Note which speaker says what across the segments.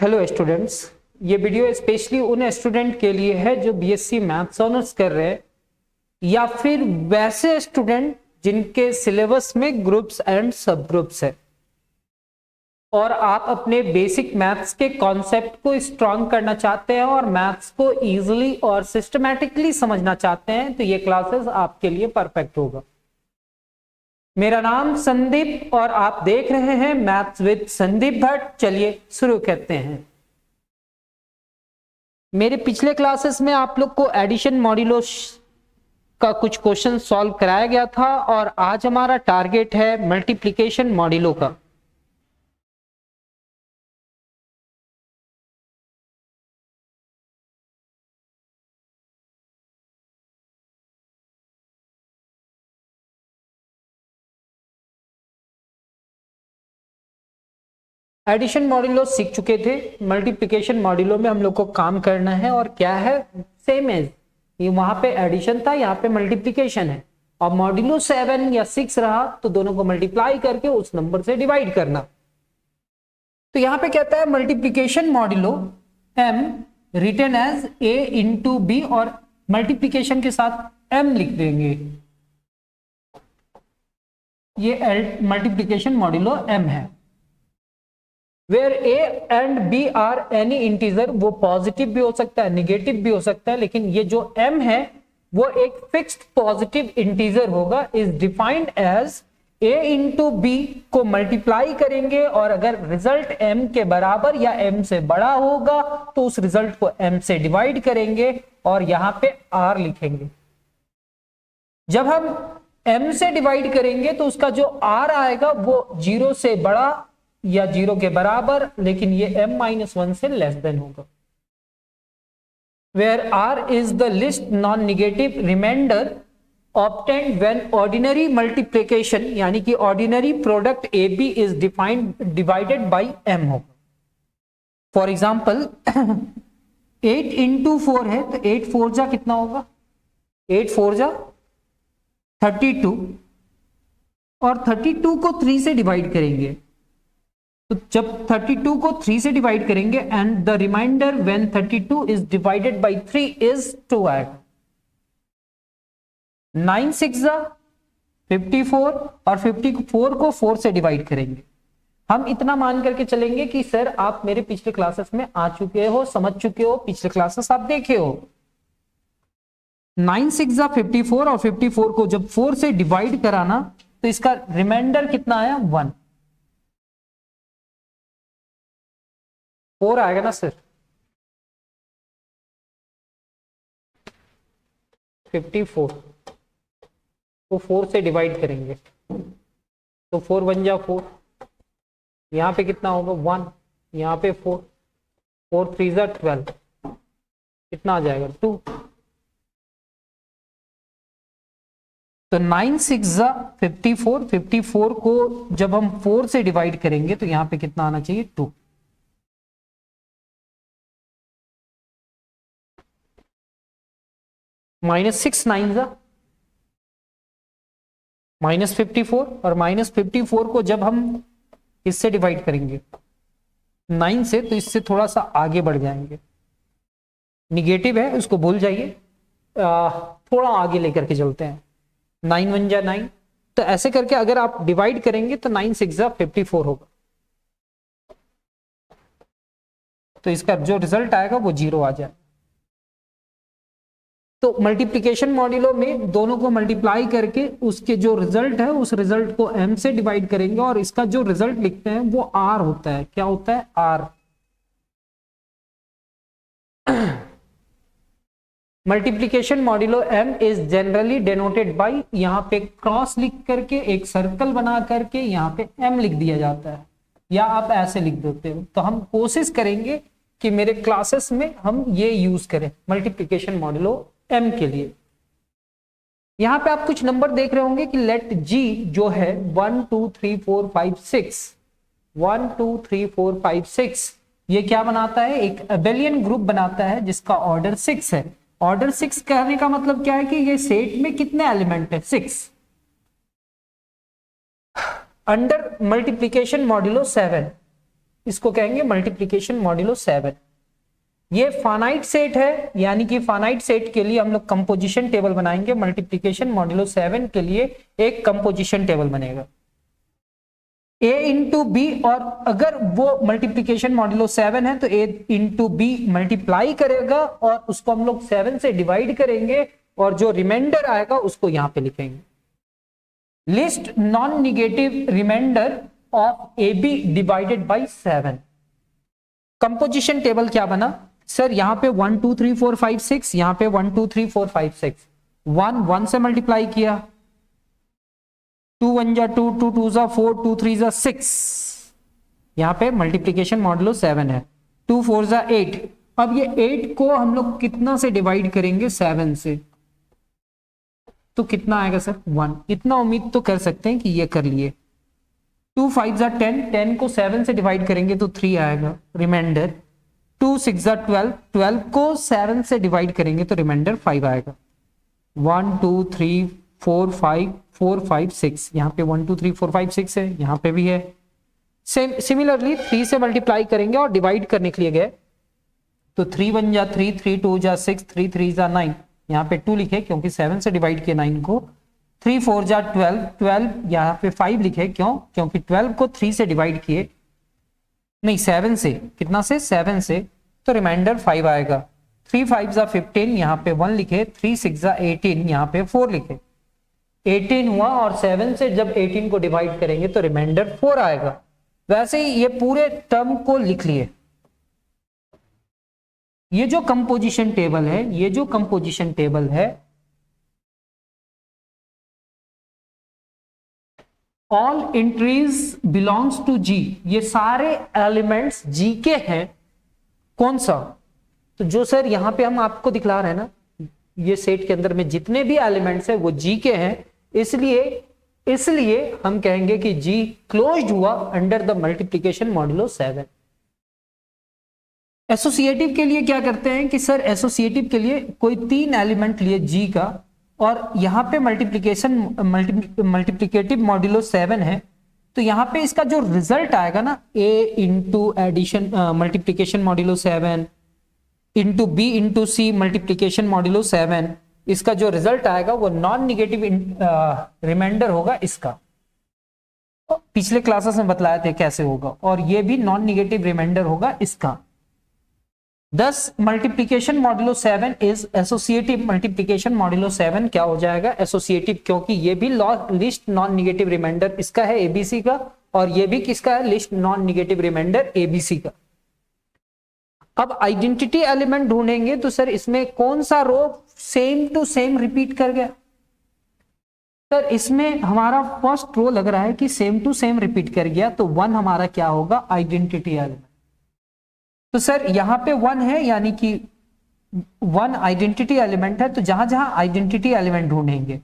Speaker 1: Hello students, ये video specially उन student के लिए है जो बीएससी मैथ्स ऑनर्स कर रहे हैं या फिर वैसे स्टूडेंट जिनके सिलेबस में ग्रुप्स एंड सब ग्रुप्स है और आप अपने बेसिक मैथ्स के कॉन्सेप्ट को स्ट्रांग करना चाहते हैं और मैथ्स को इजीली और सिस्टमैटिकली समझना चाहते हैं तो ये क्लासेस आपके लिए परफेक्ट होगा। मेरा नाम संदीप और आप देख रहे हैं मैथ्स विद संदीप भट्ट। चलिए शुरू करते हैं। मेरे पिछले क्लासेस में आप लोग को एडिशन मॉड्यूलो का कुछ क्वेश्चन सॉल्व कराया गया था और आज हमारा टारगेट है मल्टीप्लिकेशन मॉड्यूलो का। एडिशन मॉड्यूलो सीख चुके थे, मल्टीप्लिकेशन मॉड्यूलो में हम लोग को काम करना है और क्या है सेम एज ये वहां पे एडिशन था, यहाँ पे मल्टीप्लिकेशन है और मॉड्यूलो 7 या 6 रहा तो दोनों को मल्टीप्लाई करके उस नंबर से डिवाइड करना। तो यहाँ पे कहता है multiplication modulo m written as a into B और मल्टीप्लिकेशन के साथ m लिख देंगे। ये मल्टीप्लिकेशन मॉड्यूलो m है। Where a and b are any integer, वो पॉजिटिव भी हो सकता है निगेटिव भी हो सकता है, लेकिन ये जो m है वो एक फिक्स्ड पॉजिटिव इंटीजर होगा। Is defined as a into B को मल्टीप्लाई करेंगे और अगर रिजल्ट m के बराबर या m से बड़ा होगा तो उस रिजल्ट को m से डिवाइड करेंगे और यहां पे r लिखेंगे। जब हम m से डिवाइड करेंगे तो उसका जो r आएगा वो 0 से बड़ा या 0 के बराबर, लेकिन ये m-1 से लेस देन होगा। Where r is the least non-negative remainder obtained when ordinary multiplication यानी कि ordinary product AB is divided by m होगा। फॉर एग्जाम्पल 8 इंटू 4 है तो 8 4 जा कितना होगा, 8 4 जा 32 और 32 को 3 से डिवाइड करेंगे तो जब 32 को 3 से डिवाइड करेंगे and the remainder when 32 is divided by 3 is 2 आएगा। 9 6 54 और 54 को 4 से डिवाइड करेंगे। हम इतना मान करके चलेंगे कि सर आप मेरे पिछले क्लासेस में आ चुके हो, समझ चुके हो, पिछले क्लासेस आप देखे हो। 9 6 54 और 54 को जब 4 से डिवाइड कराना तो इसका रिमाइंडर कितना आया 1 4 आएगा ना सर। 54 को 4 से डिवाइड करेंगे तो 4 1 जा 4, यहाँ पे कितना होगा 1, यहाँ पे 4 4 3 जा 12, कितना आ जाएगा 2। तो 9 6 जा 54, 54 को जब हम 4 से डिवाइड करेंगे तो यहाँ पे कितना आना चाहिए 2। -6 9 जा -54 और -54 को जब हम इससे डिवाइड करेंगे 9 से तो इससे थोड़ा सा आगे बढ़ जाएंगे। निगेटिव है उसको भूल जाइए, थोड़ा आगे लेकर के चलते हैं। 9 1 जा 9, तो ऐसे करके अगर आप डिवाइड करेंगे तो 9 6 जा 54 होगा तो इसका जो रिजल्ट आएगा वो 0 आ जाए। तो मल्टीप्लिकेशन मॉड्यूलो में दोनों को मल्टीप्लाई करके उसके जो रिजल्ट है उस रिजल्ट को m से डिवाइड करेंगे और इसका जो रिजल्ट लिखते हैं वो r होता है। क्या होता है r। Multiplication modulo m is generally denoted by, यहाँ पे क्रॉस लिख करके एक सर्कल बना करके यहाँ पे m लिख दिया जाता है या आप ऐसे लिख देते हो। तो हम कोशिश करेंगे कि मेरे क्लासेस में हम ये यूज करें मल्टीप्लिकेशन मॉड्यूलो m के लिए। यहां पे आप कुछ नंबर देख रहे होंगे कि लेट g जो है 1 2 3 4 5 6 1 2 3 4 5 6 ये क्या बनाता है, एक अबेलियन ग्रुप बनाता है जिसका ऑर्डर 6 है। ऑर्डर 6 कहने का मतलब क्या है कि ये सेट में कितने एलिमेंट है 6। अंडर मल्टीप्लिकेशन मॉड्यूलो 7 इसको कहेंगे मल्टीप्लीकेशन मॉड्यूलो 7। ये फाइनाइट सेट है, यानी कि फाइनाइट सेट के लिए हम लोग कंपोजिशन टेबल बनाएंगे। मल्टीप्लीकेशन मॉड्यूलो 7 के लिए एक कंपोजिशन टेबल बनेगा a इंटू बी, और अगर वो मल्टीप्लीकेशन मॉड्यूलो 7 है तो a इंटू बी मल्टीप्लाई करेगा और उसको हम लोग 7 से डिवाइड करेंगे और जो रिमाइंडर आएगा उसको यहां पे लिखेंगे। List non negative remainder of A B divided by 7। Composition table क्या बना सर, यहां पे 1 2 3 4 5 6, यहां पे 1 2 3 4 5 6, 1 से मल्टीप्लाई किया, 2 1 जा 2, 2 2 जा 4, 2 3 जा 6, यहां पे मल्टीप्लीकेशन मॉड्यूलो 7 है। 2 4 जा 8। अब ये 8 को हम लोग कितना से डिवाइड करेंगे, 7 से, तो कितना आएगा सर, 1। इतना उम्मीद तो कर सकते हैं कि ये कर लिए। 2 5 जा 10, 10 को 7 से डिवाइड करेंगे तो 3 आएगा रिमाइंडर। 2 6 जा 12, 12 को 7 से डिवाइड करेंगे तो रिमाइंडर 5 आएगा। 1 2 3 4 5 4 5 6, यहाँ पे 1 2 3 4 5 6 है, यहाँ पे भी है। सिमिलरली 3 से मल्टीप्लाई करेंगे और डिवाइड करने के लिए गए तो 3 1 जा 3, 3 2 जा 6, 3 3 जा 9, यहाँ पे 2 लिखे क्योंकि 7 से डिवाइड किया 9 को। 3 4 जा 12, 12 यहाँ पे 5 लिखे क्यों, क्योंकि 12 को 3 से डिवाइड किए, नहीं 7 से, कितना से, 7 से, तो रिमाइंडर 5 आएगा। 3 5 जा 15, यहाँ पे 1 लिखे। 3 6 जा 18, यहाँ पे 4 लिखे। 18 हुआ और 7 से जब 18 को डिवाइड करेंगे तो रिमाइंडर 4 आएगा। वैसे ही ये पूरे टर्म को लिख लिए। ये जो कंपोजिशन टेबल है, ये जो कंपोजिशन टेबल है, ऑल एंट्रीज बिलोंग्स टू जी, ये सारे एलिमेंट्स जी के हैं। कौन सा, तो जो सर यहां पे हम आपको दिखला रहे हैं ना, ये सेट के अंदर में जितने भी एलिमेंट्स है वो जी के हैं, इसलिए हम कहेंगे कि जी क्लोज्ड हुआ under the multiplication modulo 7। Associative के लिए क्या करते हैं कि सर एसोसिएटिव के लिए कोई 3 एलिमेंट लिए जी का, और यहां पे मल्टीप्लिकेटिव मॉड्यूलो 7 है, तो यहां पे इसका जो रिजल्ट आएगा ना, a into addition multiplication modulo 7 into B into C multiplication modulo 7, इसका जो रिजल्ट आएगा वो नॉन निगेटिव रिमाइंडर होगा इसका। पिछले क्लासेस में बतलाए थे कैसे होगा, और ये भी नॉन निगेटिव रिमाइंडर होगा इसका। Thus multiplication modulo 7 is associative। multiplication modulo 7 क्या हो जाएगा, एसोसिएटिव, क्योंकि ये भी लिस्ट नॉन निगेटिव रिमाइंडर इसका है एबीसी का, और ये भी किसका है, list non negative remainder ABC का। अब आइडेंटिटी एलिमेंट ढूंढेंगे तो सर इसमें कौन सा रो सेम टू सेम रिपीट कर गया, सर इसमें हमारा फर्स्ट रो लग रहा है कि सेम टू सेम रिपीट कर गया, तो 1 हमारा क्या होगा, आइडेंटिटी एलिमेंट। तो सर यहां पे 1 है, यानी कि 1 आइडेंटिटी एलिमेंट है, तो जहां जहां आइडेंटिटी एलिमेंट ढूंढेंगे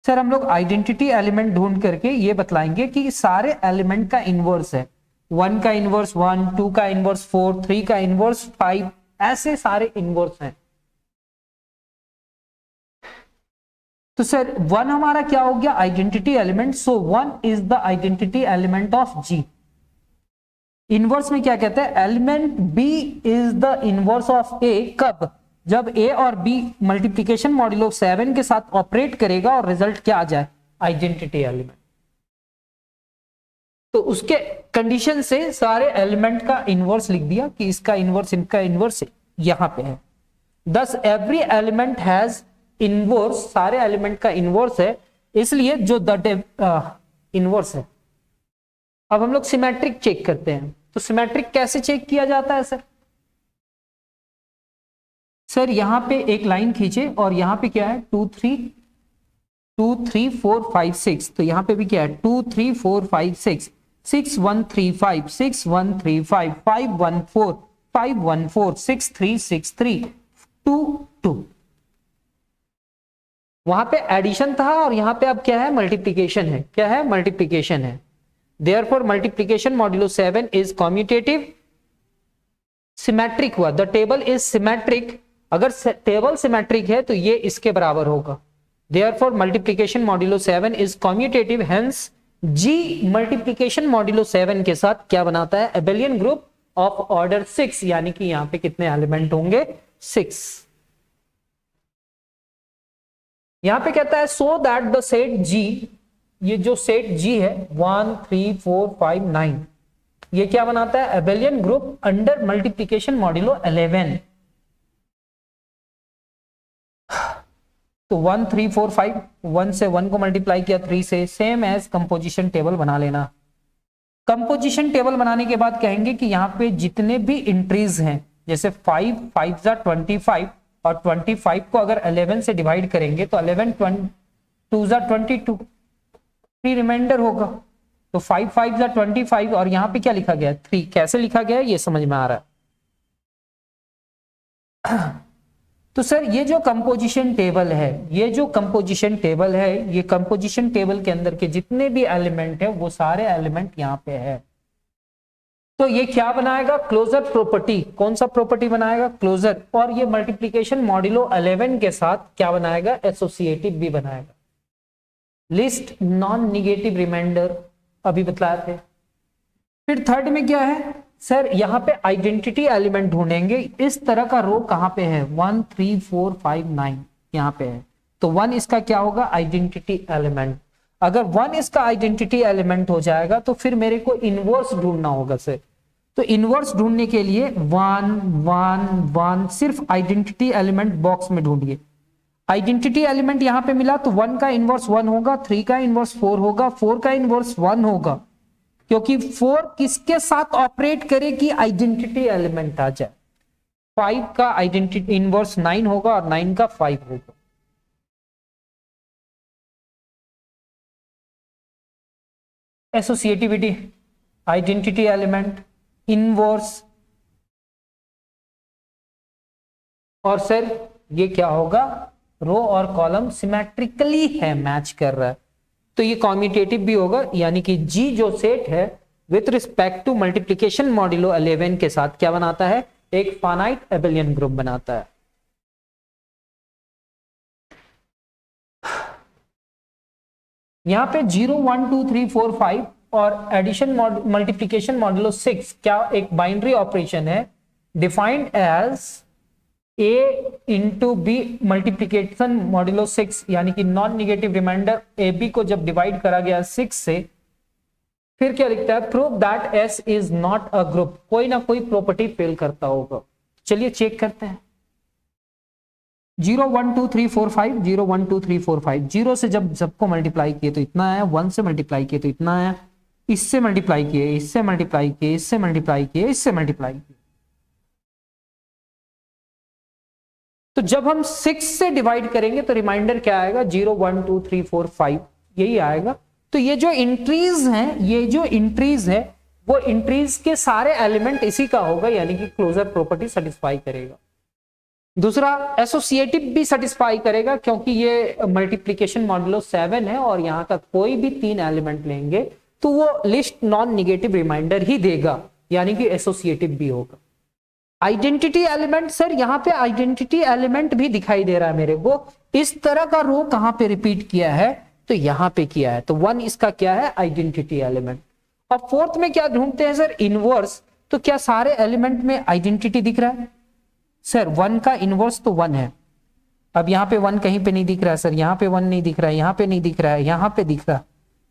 Speaker 1: सर हम लोग आइडेंटिटी एलिमेंट ढूंढ करके ये बतलाएंगे कि सारे एलिमेंट का इनवर्स है। 1 का इनवर्स 1, 2 का इनवर्स 4, 3 का इनवर्स 5, ऐसे सारे इनवर्स हैं। तो सर 1 हमारा क्या हो गया, identity element. So 1 is the identity element of G. Inverse में क्या कहते हैं, element B is the inverse of A. कब, जब ए और बी मल्टीप्लिकेशन मॉड्यूलो 7 के साथ ऑपरेट करेगा और रिजल्ट क्या आ जाए, आइडेंटिटी एलिमेंट। तो उसके कंडीशन से सारे एलिमेंट का इनवर्स लिख दिया कि इसका इनवर्स इनका इनवर्स यहां पे है। दस एवरी एलिमेंट हैज इनवर्स, सारे एलिमेंट का इनवर्स है, इसलिए जो द इनवर्स है। अब हम लोग सिमेट्रिक चेक करते हैं, तो सिमेट्रिक कैसे चेक किया जाता है सर, सर यहां पे एक लाइन खींचे और यहां पे क्या है 2 3 4 5 6, तो यहां पे भी क्या है 2 3 4 5 6, 6 1 3 5, 6 1 3 5, 5 1 4, 5 1 4, 6 3 6 3, 2 2। वहां पे एडिशन था और यहां पे अब क्या है, मल्टीप्लिकेशन है। क्या है, मल्टीप्लिकेशन है। Therefore multiplication modulo 7 is commutative, symmetric हुआ। The table is symmetric। अगर टेबल सिमेट्रिक है तो ये इसके बराबर होगा। Therefore multiplication modulo 7 is commutative, hence G multiplication modulo 7 के साथ क्या बनाता है, एबेलियन ग्रुप ऑफ ऑर्डर 6, यानी कि यहां पे कितने एलिमेंट होंगे, 6। यहां पे कहता है सो दैट द सेट जी, ये जो सेट जी है 1 3 4 5 9, ये क्या बनाता है, Abelian group under multiplication modulo 11। तो 1 3 4 5, 1 से 1 को मल्टीप्लाई किया 3 से, सेम एज कंपोजिशन टेबल बना लेना। कंपोजिशन टेबल बनाने के बाद कहेंगे कि यहाँ पे जितने भी एंट्रीज हैं, जैसे 5 5 जा 25 और 25 को अगर 11 से डिवाइड करेंगे तो 11 2 जा 22, 3 रिमाइंडर होगा। तो 5 5 जा 25 और यहाँ पे क्या लिखा गया, 3। कैसे लिखा गया है ये समझ में आ रहा है। तो सर ये जो कंपोजिशन टेबल है, ये जो कंपोजिशन टेबल है, ये कंपोजिशन टेबल के अंदर के जितने भी एलिमेंट है वो सारे एलिमेंट यहाँ पे है। तो ये क्या बनाएगा, क्लोजर प्रॉपर्टी। कौन सा प्रॉपर्टी बनाएगा, क्लोजर। और ये मल्टीप्लीकेशन मॉड्यूलो 11 के साथ क्या बनाएगा, एसोसिएटिव भी बनाएगा। लिस्ट नॉन निगेटिव रिमाइंडर अभी बतलाए थे। फिर थर्ड में क्या है सर, यहाँ पे आइडेंटिटी एलिमेंट ढूंढेंगे। इस तरह का रो कहाँ पे है, 1 3 4 5 9 यहाँ पे है। तो 1 इसका क्या होगा, आइडेंटिटी एलिमेंट। अगर 1 इसका आइडेंटिटी एलिमेंट हो जाएगा तो फिर मेरे को इनवर्स ढूंढना होगा सर। तो इनवर्स ढूंढने के लिए 1 1 1 सिर्फ आइडेंटिटी एलिमेंट बॉक्स में ढूंढिए। आइडेंटिटी एलिमेंट यहां पे मिला तो 1 का इनवर्स 1 होगा, 3 का इनवर्स 4 होगा, 4 का इनवर्स 1 होगा, क्योंकि 4 किसके साथ ऑपरेट करे कि आइडेंटिटी एलिमेंट आ जाए। 5 का आइडेंटिटी इनवर्स 9 होगा और 9 का 5 होगा। एसोसिएटिविटी, आइडेंटिटी एलिमेंट, इनवर्स, और सर ये क्या होगा, रो और कॉलम सिमेट्रिकली है, मैच कर रहा है। तो ये कॉम्यूटेटिव भी होगा, यानी कि जी जो सेट है with respect to multiplication modulo 11 के साथ क्या बनाता है, एक फाइनाइट एबेलियन ग्रुप बनाता है। यहां पे 0 1 2 3 4 5 और एडिशन मल्टीप्लीकेशन मॉड्यूलो 6 क्या एक बाइनरी ऑपरेशन है, defined as a into B multiplication modulo 6, यानी कि non negative remainder A B को जब डिवाइड करा गया 6 से, फिर क्या लिखता है, prove that S is not a group. कोई ना कोई प्रॉपर्टी फेल करता होगा। चलिए चेक करते हैं। 0 1 2 3 4 5, 0 1 2 3 4 5, 0 से जब सबको मल्टीप्लाई किए तो इतना आया, 1 से मल्टीप्लाई किए तो इतना आया, इससे मल्टीप्लाई किए, इससे मल्टीप्लाई किए, इससे मल्टीप्लाई किए, इससे मल्टीप्लाई किए। तो जब हम 6 से डिवाइड करेंगे तो रिमाइंडर क्या आएगा, 0 1 2 3 4 5 यही आएगा। तो ये जो इंट्रीज हैं, ये जो इंट्रीज है वो इंट्रीज के सारे एलिमेंट इसी का होगा, यानी कि क्लोजर प्रॉपर्टी सेटिस्फाई करेगा। दूसरा एसोसिएटिव भी सेटिस्फाई करेगा, क्योंकि ये मल्टीप्लीकेशन मॉड्यूलो 7 है और यहां का कोई भी 3 एलिमेंट लेंगे तो वो लिस्ट नॉन निगेटिव रिमाइंडर ही देगा, यानी कि एसोसिएटिव भी होगा। आइडेंटिटी एलिमेंट, सर यहाँ पे आइडेंटिटी एलिमेंट भी दिखाई दे रहा है मेरे को। इस तरह का रो कहां पे रिपीट किया है, तो यहां पे किया है, तो 1 इसका क्या है, आइडेंटिटी एलिमेंट। और फोर्थ में क्या ढूंढते हैं सर, इनवर्स। तो क्या सारे एलिमेंट में आइडेंटिटी दिख रहा है सर, 1 का इनवर्स तो 1 है। अब यहाँ पे 1 कहीं पे नहीं दिख रहा है सर, यहाँ पे 1 नहीं दिख रहा है, यहाँ पे नहीं दिख रहा है, यहाँ पे दिख रहा है,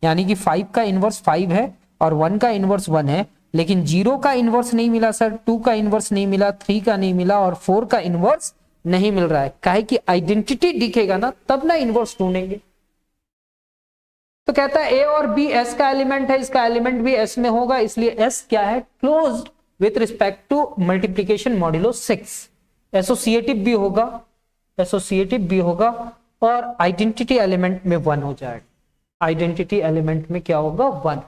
Speaker 1: यानी कि 5 का इनवर्स 5 है और 1 का इनवर्स 1 है। लेकिन 0 का इनवर्स नहीं मिला सर, 2 का इनवर्स नहीं मिला, 3 का नहीं मिला और 4 का इनवर्स नहीं मिल रहा है। काहे कि आइडेंटिटी दिखेगा ना तब ना इनवर्स ढूंढेंगे। तो कहता है ए और बी एस का एलिमेंट है, इसका एलिमेंट भी एस में होगा, इसलिए एस क्या है, closed with respect to multiplication modulo 6। Associative भी होगा, एसोसिएटिव भी होगा और आइडेंटिटी एलिमेंट में 1 हो जाएगा। आइडेंटिटी एलिमेंट में क्या होगा, 1।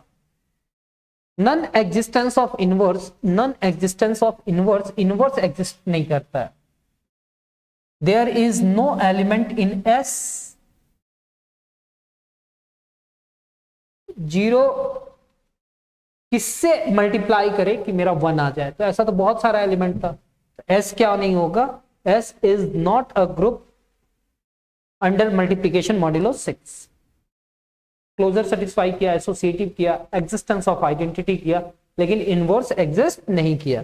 Speaker 1: Non existence of inverse, non existence of inverse, inverse exist नहीं करता है। There is no element in S. 0 किससे मल्टीप्लाई करे कि मेरा 1 आ जाए, तो ऐसा तो बहुत सारा एलिमेंट था। एस क्या नहीं होगा, S is not a group under multiplication modulo 6। Closure satisfy किया, एसोसिएटिव किया, एग्जिस्टेंस ऑफ आइडेंटिटी किया, लेकिन इनवर्स एग्जिस्ट नहीं किया।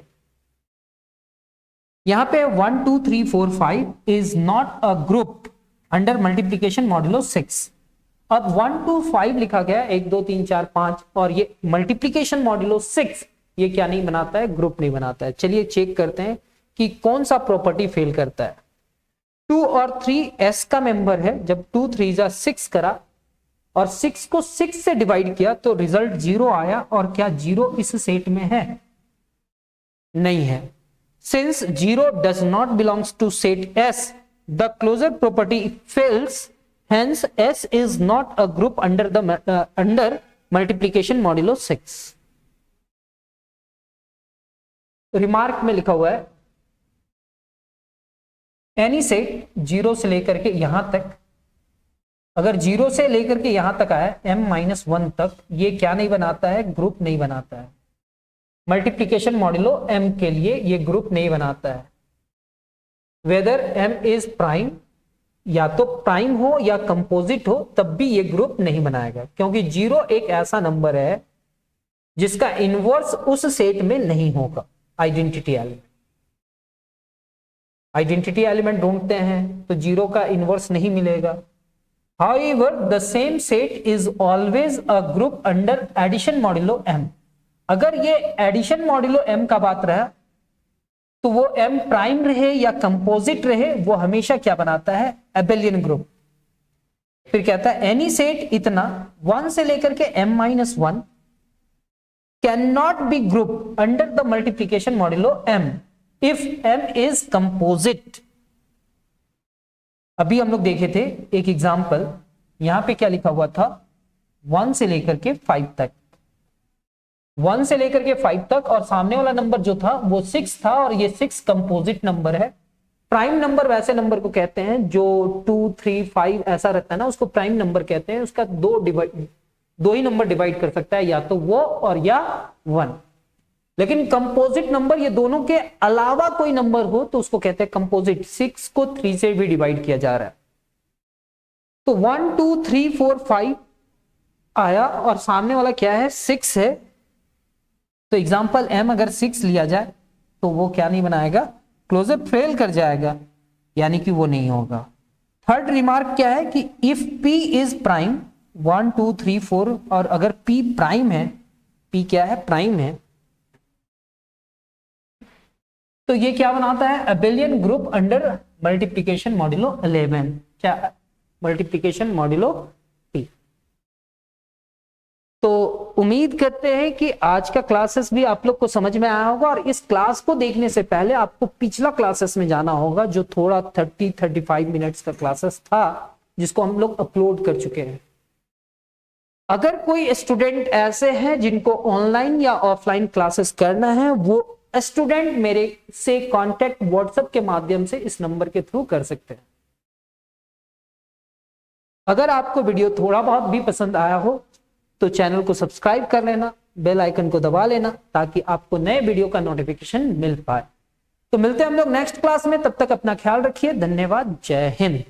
Speaker 1: यहां पे 1 2 3 4 5 is not a group under multiplication modulo 6। अब 1 2 5 लिखा गया 1 2 3 4 5 और ये मल्टीप्लीकेशन मॉड्यूलो 6 ये क्या नहीं बनाता है, ग्रुप नहीं बनाता है। चलिए चेक करते हैं कि कौन सा प्रॉपर्टी फेल करता है। 2 और 3 एस का मेंबर है, जब 2 3 6 करा और 6 को 6 से डिवाइड किया तो रिजल्ट 0 आया। और क्या 0 इस सेट में है? नहीं है। Since 0 does not belongs to set S, the closure property fails, hence S is not a group under multiplication modulo 6। Remark में लिखा हुआ है एनी सेट 0 से लेकर के यहां तक, अगर 0 से लेकर के यहां तक आया m-1 तक, ये क्या नहीं बनाता है, ग्रुप नहीं बनाता है। मल्टीप्लीकेशन मॉड्यूलो m के लिए ये ग्रुप नहीं बनाता है। वेदर m इज प्राइम, या तो प्राइम हो या कंपोजिट हो, तब भी ये ग्रुप नहीं बनाएगा, क्योंकि 0 एक ऐसा नंबर है जिसका इनवर्स उस सेट में नहीं होगा। आइडेंटिटी एलिमेंट, आइडेंटिटी एलिमेंट ढूंढते हैं तो 0 का इनवर्स नहीं मिलेगा। However, the same set is always a group under addition modulo m। अगर ये एडिशन मॉड्यूलो m का बात रहा तो वो m प्राइम रहे या कंपोजिट रहे, वो हमेशा क्या बनाता है, एबेलियन ग्रुप। फिर कहता है एनी सेट इतना 1 से लेकर के m-1 can not be group under the multiplication modulo m if m is composite. अभी हम लोग देखे थे एक एग्जाम्पल, यहां पे क्या लिखा हुआ था, 1 से लेकर के 5 तक, 1 से लेकर के 5 तक, और सामने वाला नंबर जो था वो 6 था, और ये 6 कंपोजिट नंबर है। प्राइम नंबर वैसे नंबर को कहते हैं जो 2 3 5 ऐसा रहता है ना, उसको प्राइम नंबर कहते हैं। उसका दो ही नंबर डिवाइड कर सकता है, या तो वो और या 1। लेकिन कंपोजिट नंबर ये दोनों के अलावा कोई नंबर हो तो उसको कहते हैं कंपोजिट। 6 को 3 से भी डिवाइड किया जा रहा है, तो 1 2 3 4 5 आया और सामने वाला क्या है, 6 है। तो एग्जांपल m अगर 6 लिया जाए तो वो क्या नहीं बनाएगा, क्लोजर फेल कर जाएगा, यानी कि वो नहीं होगा। थर्ड रिमार्क क्या है कि इफ p इज प्राइम 1 2 3 4, और अगर p प्राइम है, p क्या है, प्राइम है, तो ये क्या बनाता है, abelian group under multiplication modulo 11, क्या मल्टीप्लीकेशन मॉड्यूलो p। तो उम्मीद करते हैं कि आज का क्लासेस भी आप लोग को समझ में आया होगा, और इस क्लास को देखने से पहले आपको पिछला क्लासेस में जाना होगा जो थोड़ा 30-35 मिनट्स का क्लासेस था, जिसको हम लोग अपलोड कर चुके हैं। अगर कोई स्टूडेंट ऐसे हैं जिनको ऑनलाइन या ऑफलाइन क्लासेस करना है, वो स्टूडेंट मेरे से कांटेक्ट व्हाट्सएप के माध्यम से इस नंबर के थ्रू कर सकते हैं। अगर आपको वीडियो थोड़ा बहुत भी पसंद आया हो तो चैनल को सब्सक्राइब कर लेना, बेल आइकन को दबा लेना, ताकि आपको नए वीडियो का नोटिफिकेशन मिल पाए। तो मिलते हैं हम लोग नेक्स्ट क्लास में, तब तक अपना ख्याल रखिए। धन्यवाद, जय हिंद।